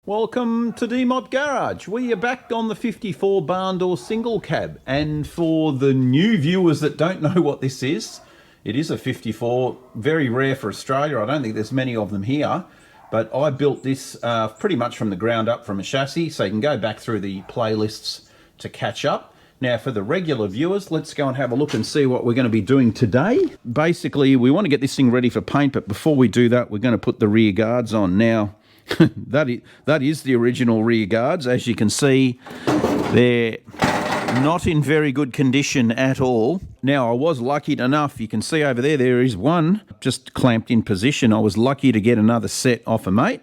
Welcome to D-Mod Garage. We are back on the 54 Barndoor single cab, and for the new viewers that don't know what this is, it is a 54, very rare for Australia. I don't think there's many of them here, but I built this pretty much from the ground up from a chassis, so you can go back through the playlists to catch up. Now for the regular viewers, let's go and have a look and see what we're going to be doing today. Basically, we want to get this thing ready for paint, but before we do that, we're going to put the rear guards on. Now, that is the original rear guards. As you can see, they're not in very good condition at all. Now, I was lucky enough, you can see over there is one just clamped in position. I was lucky to get another set off a mate,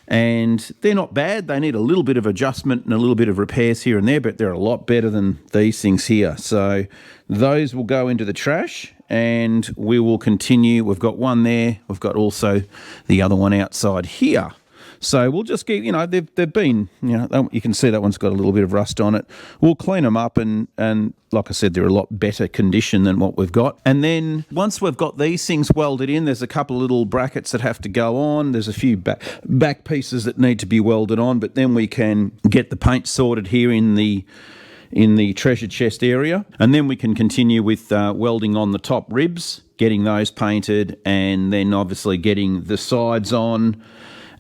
and they're not bad. They need a little bit of adjustment and a little bit of repairs here and there, but they're a lot better than these things here. So those will go into the trash, and we will continue. We've got one there. We've got also the other one outside here. So we'll just keep, they've been, you can see that one's got a little bit of rust on it. We'll clean them up and like I said, they're a lot better condition than what we've got. And then once we've got these things welded in, there's a couple of little brackets that have to go on. There's a few back pieces that need to be welded on, but then we can get the paint sorted here in the treasure chest area. And then we can continue with welding on the top ribs, getting those painted, and then obviously getting the sides on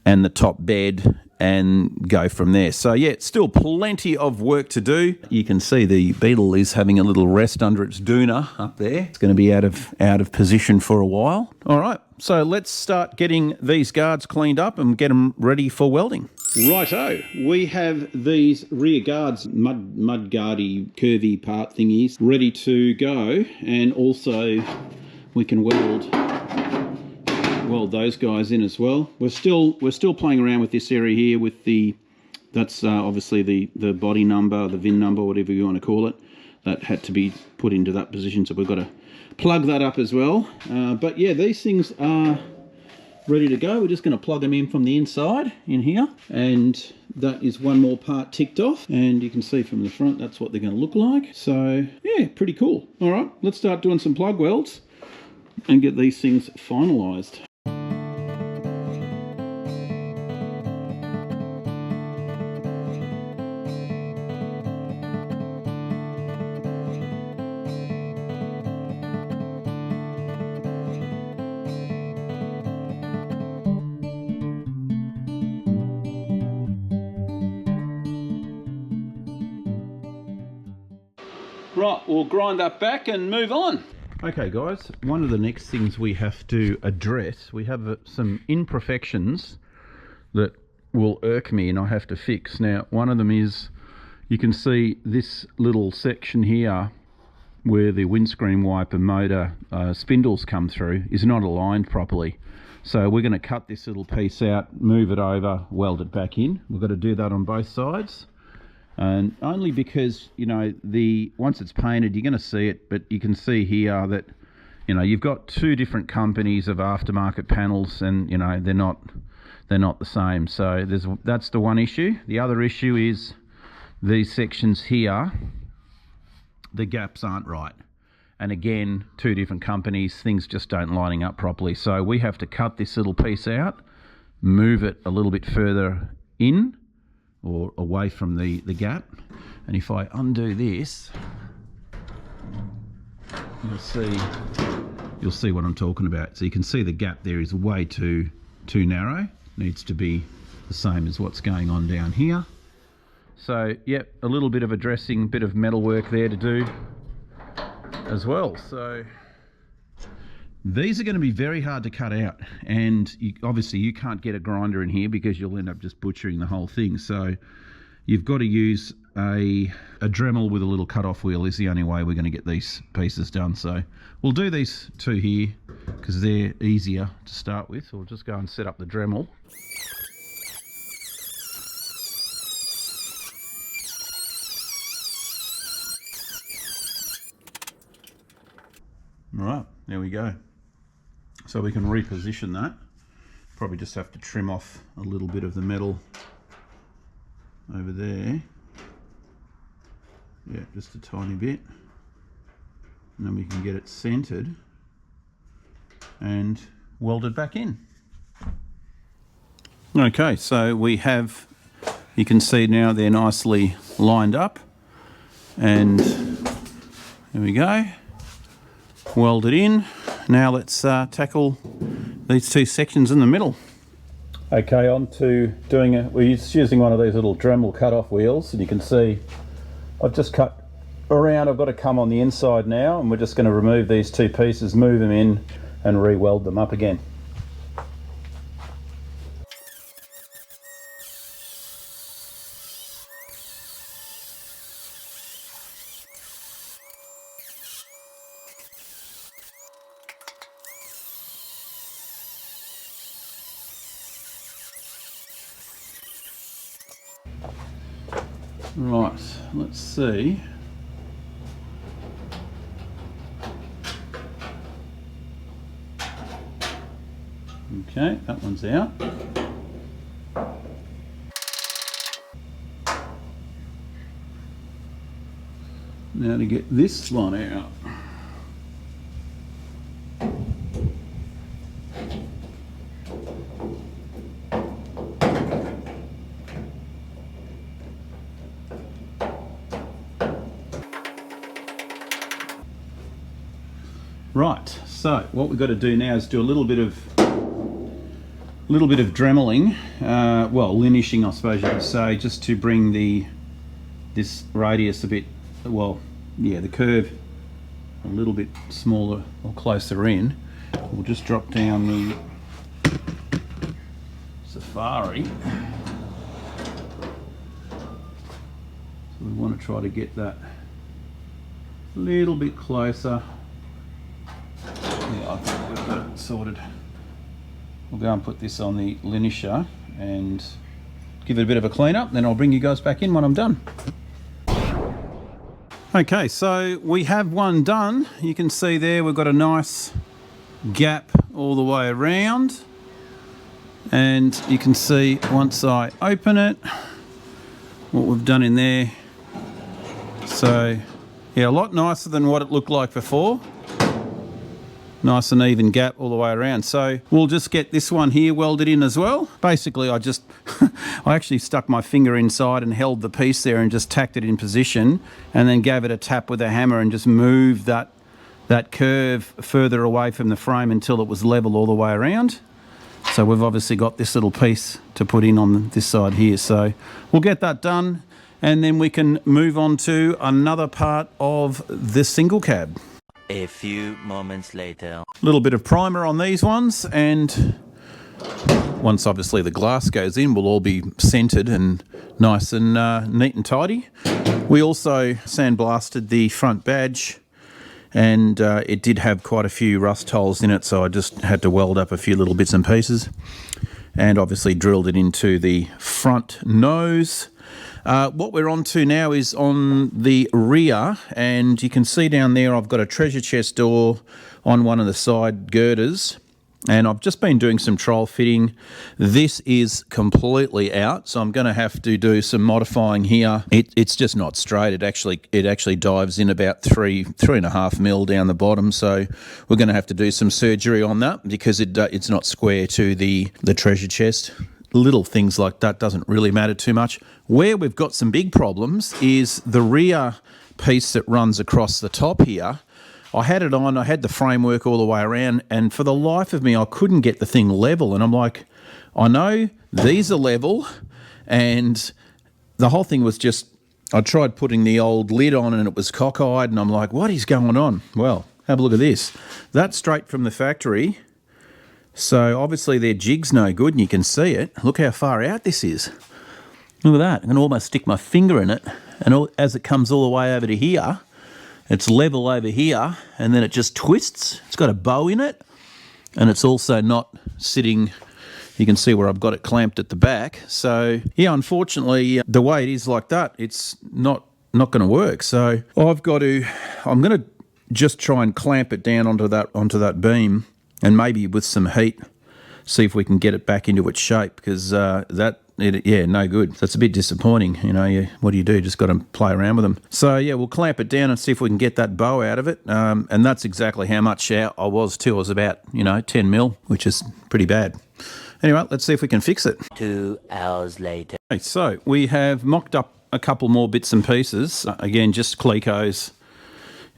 and the top bed, and go from there. So yeah, still plenty of work to do. You can see the Beetle is having a little rest under its doona up there. It's going to be out of position for a while. All right, so let's start getting these guards cleaned up and get them ready for welding. Righto, we have these rear guards, mud guardy, curvy part thingies, ready to go, and also we can weld those guys in as well. We're still playing around with this area here with that's obviously the body number, the VIN number, whatever you want to call it. That had to be put into that position, so we've got to plug that up as well. But yeah, these things are ready to go. We're just going to plug them in from the inside in here, and that is one more part ticked off, and you can see from the front that's what they're going to look like. So yeah, pretty cool. All right, let's start doing some plug welds and get these things finalized. Right, we'll grind that back and move on. Okay guys, one of the next things we have to address, we have some imperfections that will irk me and I have to fix. Now, one of them is, you can see this little section here where the windscreen wiper motor spindles come through is not aligned properly. So we're going to cut this little piece out, move it over, weld it back in. We've got to do that on both sides. And only because, once it's painted, you're going to see it, but you can see here that, you've got two different companies of aftermarket panels, and, they're not the same. So that's the one issue. The other issue is these sections here, the gaps aren't right. And again, two different companies, things just don't lining up properly. So we have to cut this little piece out, move it a little bit further in, or away from the gap, and if I undo this, you'll see what I'm talking about. So you can see the gap there is way too narrow. Needs to be the same as what's going on down here. So yep, a little bit of addressing, bit of metal work there to do as well. So these are going to be very hard to cut out, and obviously you can't get a grinder in here because you'll end up just butchering the whole thing. So you've got to use a Dremel with a little cut-off wheel is the only way we're going to get these pieces done. So we'll do these two here because they're easier to start with. So we'll just go and set up the Dremel. All right, there we go. So we can reposition that. Probably just have to trim off a little bit of the metal over there. Yeah, just a tiny bit. And then we can get it centered and welded back in. Okay, so we have You can see now they're nicely lined up, and there we go, welded in. Now let's tackle these two sections in the middle. Okay, on to doing it. We're using one of these little Dremel cut-off wheels, and you can see I've just cut around. I've got to come on the inside now, and we're just going to remove these two pieces, move them in, and re-weld them up again. Right, let's see. Okay, that one's out. Now to get this one out. Right, so what we've got to do now is do a little bit of dremeling, well, linishing, I suppose you could say, just to bring this radius a bit, well, yeah, the curve a little bit smaller or closer in. We'll just drop down the Safari. So we want to try to get that a little bit closer. Yeah, I think we've got it sorted. We'll go and put this on the linisher and give it a bit of a clean up, then I'll bring you guys back in when I'm done. Okay, so we have one done. You can see there we've got a nice gap all the way around, and you can see once I open it what we've done in there. So yeah, a lot nicer than what it looked like before. Nice and even gap all the way around. So we'll just get this one here welded in as well. Basically I just I actually stuck my finger inside and held the piece there and just tacked it in position, and then gave it a tap with a hammer and just moved that curve further away from the frame until it was level all the way around. So we've obviously got this little piece to put in on this side here. So we'll get that done, and then we can move on to another part of the single cab. A few moments later. A little bit of primer on these ones, and once obviously the glass goes in, we'll all be centered and nice and neat and tidy. We also sandblasted the front badge, and it did have quite a few rust holes in it, so I just had to weld up a few little bits and pieces, and obviously drilled it into the front nose. What we're on to now is on the rear, and you can see down there I've got a treasure chest door on one of the side girders, and I've just been doing some trial fitting. This is completely out, so I'm going to have to do some modifying here. It's just not straight. It actually dives in about 3.5 mil down the bottom, so we're going to have to do some surgery on that because it's not square to the treasure chest. Little things like that doesn't really matter too much. Where we've got some big problems is the rear piece that runs across the top here. I had it on, I had the framework all the way around, and for the life of me I couldn't get the thing level, and I'm like, I know these are level, and the whole thing was just, I tried putting the old lid on and it was cockeyed, and I'm like, what is going on? Well, have a look at this. That's straight from the factory. So obviously their jig's no good, and you can see it. Look how far out this is. Look at that. I can almost stick my finger in it, and as it comes all the way over to here, it's level over here, and then it just twists. It's got a bow in it, and it's also not sitting. You can see where I've got it clamped at the back. So yeah, unfortunately, the way it is like that, it's not going to work. So I'm going to just try and clamp it down onto that beam, and maybe with some heat, see if we can get it back into its shape, because no good. That's a bit disappointing. You know, what do you do? Just got to play around with them. So yeah, we'll clamp it down and see if we can get that bow out of it. And that's exactly how much out I was too. I was about 10 mil, which is pretty bad. Anyway, let's see if we can fix it. 2 hours later. Okay, so we have mocked up a couple more bits and pieces. Again, just clecos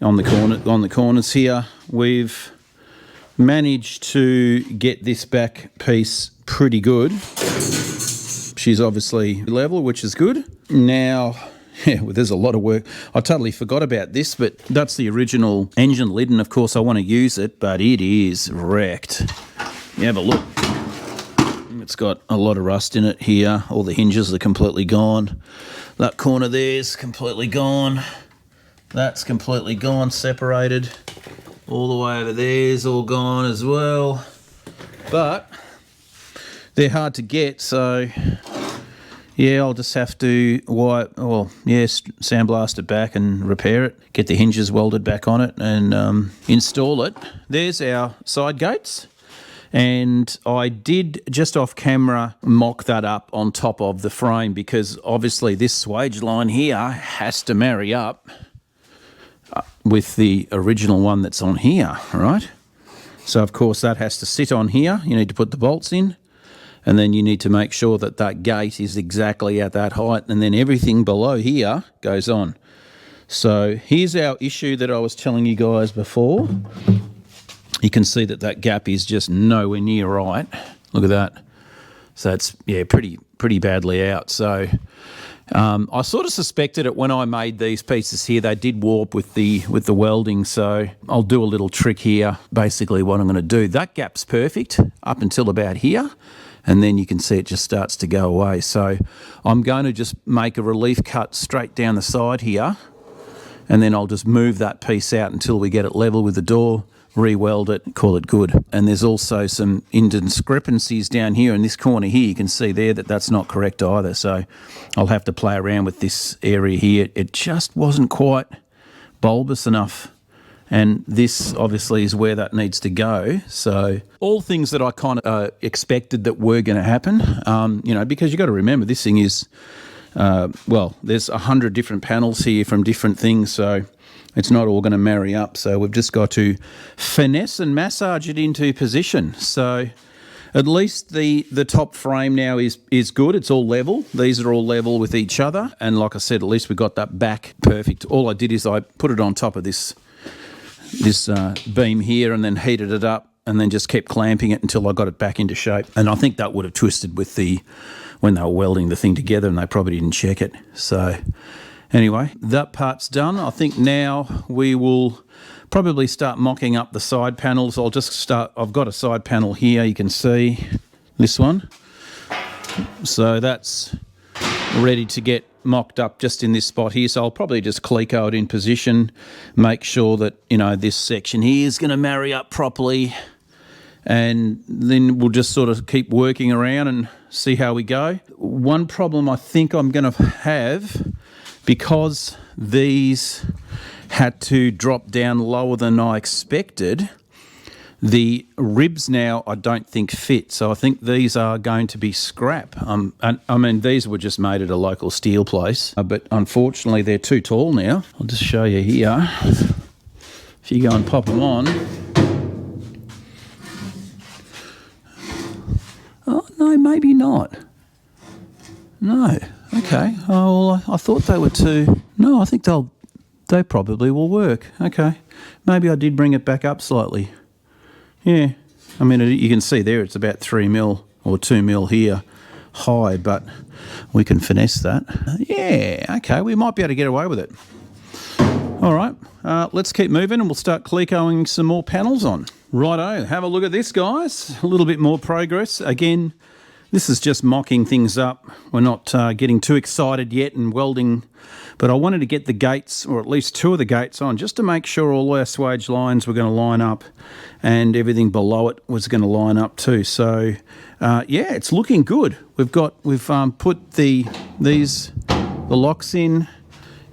on the corners here. We've managed to get this back piece pretty good. She's obviously level, which is good. Now, yeah, well, there's a lot of work. I totally forgot about this, but that's the original engine lid, and of course I want to use it, but it is wrecked. You have a look. It's got a lot of rust in it here. All the hinges are completely gone. That corner there's completely gone. That's completely gone, separated. All the way over there's all gone as well. But they're hard to get, so yeah, I'll just have to sandblast it back and repair it, get the hinges welded back on it and install it. There's our side gates. And I did, just off camera, mock that up on top of the frame because obviously this swage line here has to marry up with the original one that's on here, right? So of course that has to sit on here. You need to put the bolts in, and then you need to make sure that that gate is exactly at that height, and then everything below here goes on. So here's our issue that I was telling you guys before. You can see that that gap is just nowhere near right. Look at that. So it's, yeah, pretty badly out. So I sort of suspected it when I made these pieces here. They did warp with the welding. So I'll do a little trick here. Basically what I'm going to do, that gap's perfect up until about here. And then you can see it just starts to go away. So I'm going to just make a relief cut straight down the side here. And then I'll just move that piece out until we get it level with the door, re-weld it, call it good. And there's also some indiscrepancies down here in this corner here. You can see there that that's not correct either. So I'll have to play around with this area here. It just wasn't quite bulbous enough. And this obviously is where that needs to go. So all things that I kind of expected that were going to happen, because you've got to remember this thing is, there's 100 different panels here from different things. So it's not all going to marry up. So we've just got to finesse and massage it into position. So at least the top frame now is good. It's all level. These are all level with each other. And like I said, at least we got that back perfect. All I did is I put it on top of this beam here and then heated it up and then just kept clamping it until I got it back into shape. And I think that would have twisted with when they were welding the thing together, and they probably didn't check it. So anyway, that part's done. I think now we will probably start mocking up the side panels. I've got a side panel here, you can see this one. So that's ready to get mocked up just in this spot here. So I'll probably just cleco it in position, make sure that, this section here is going to marry up properly. And then we'll just sort of keep working around and see how we go. One problem I think I'm going to have, because these had to drop down lower than I expected, the ribs now I don't think fit. So I think these are going to be scrap. These were just made at a local steel place, but unfortunately they're too tall now. I'll just show you here. If you go and pop them on. Oh, no, maybe not. No. Okay. Oh, well, I thought they were too... No, I think they probably will work. Okay. Maybe I did bring it back up slightly. Yeah. You can see there it's about 3 mil or 2 mil here high, but we can finesse that. Yeah, okay. We might be able to get away with it. All right. Let's keep moving and we'll start clecoing some more panels on. Righto, have a look at this, guys. A little bit more progress. Again, this is just mocking things up. We're not getting too excited yet and welding, but I wanted to get the gates, or at least 2 of the gates on, just to make sure all our swage lines were going to line up and everything below it was going to line up too. So, yeah, it's looking good. We've put the locks in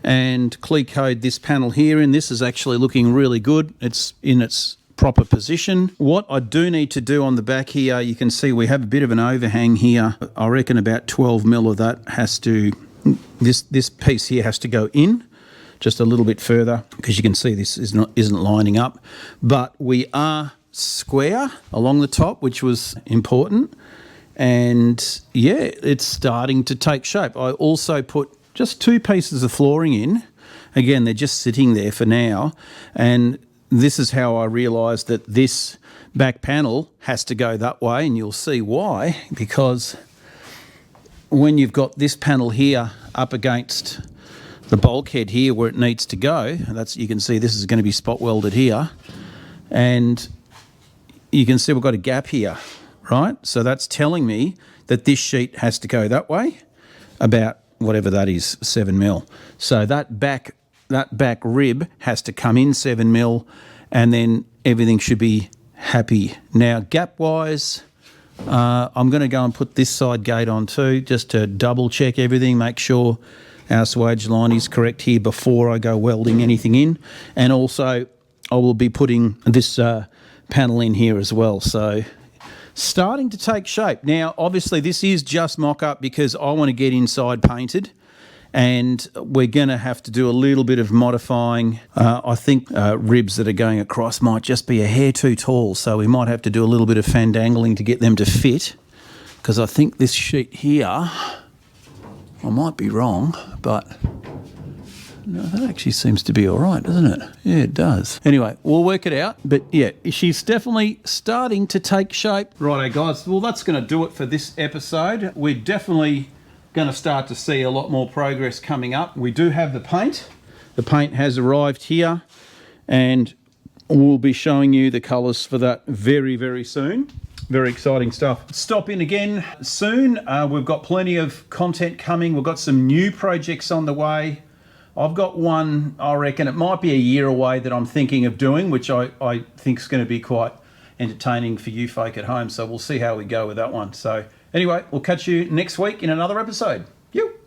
and clecoed this panel here in. This is actually looking really good. It's in its proper position. What I do need to do on the back here, you can see we have a bit of an overhang here. I reckon about 12 mil of that has to, this piece here has to go in just a little bit further, because you can see this isn't lining up. But we are square along the top, which was important. And yeah, it's starting to take shape. I also put just 2 pieces of flooring in. Again, they're just sitting there for now. And this is how I realised that this back panel has to go that way, and you'll see why, because when you've got this panel here up against the bulkhead here where it needs to go, that's, you can see this is going to be spot welded here, and you can see we've got a gap here, right? So that's telling me that this sheet has to go that way, about whatever that is, 7 mil. So that back rib has to come in 7 mil, and then everything should be happy. Now, gap wise, I'm going to go and put this side gate on too, just to double check everything, make sure our swage line is correct here before I go welding anything in. And also I will be putting this panel in here as well. So starting to take shape. Now, obviously this is just mock-up because I want to get inside painted, and we're going to have to do a little bit of modifying. I think ribs that are going across might just be a hair too tall, so we might have to do a little bit of fandangling to get them to fit, because I think this sheet here, I might be wrong, but no, that actually seems to be all right, doesn't it? Yeah, it does. Anyway, we'll work it out. But yeah, she's definitely starting to take shape. Righto, guys. Well, that's going to do it for this episode. We're definitely going to start to see a lot more progress coming up. We do have the paint. The paint has arrived here, and we'll be showing you the colours for that very, very soon. Very exciting stuff. Stop in again soon. We've got plenty of content coming. We've got some new projects on the way. I've got one, I reckon it might be a year away, that I'm thinking of doing, which I think is going to be quite entertaining for you folk at home. So we'll see how we go with that one. So anyway, we'll catch you next week in another episode. You.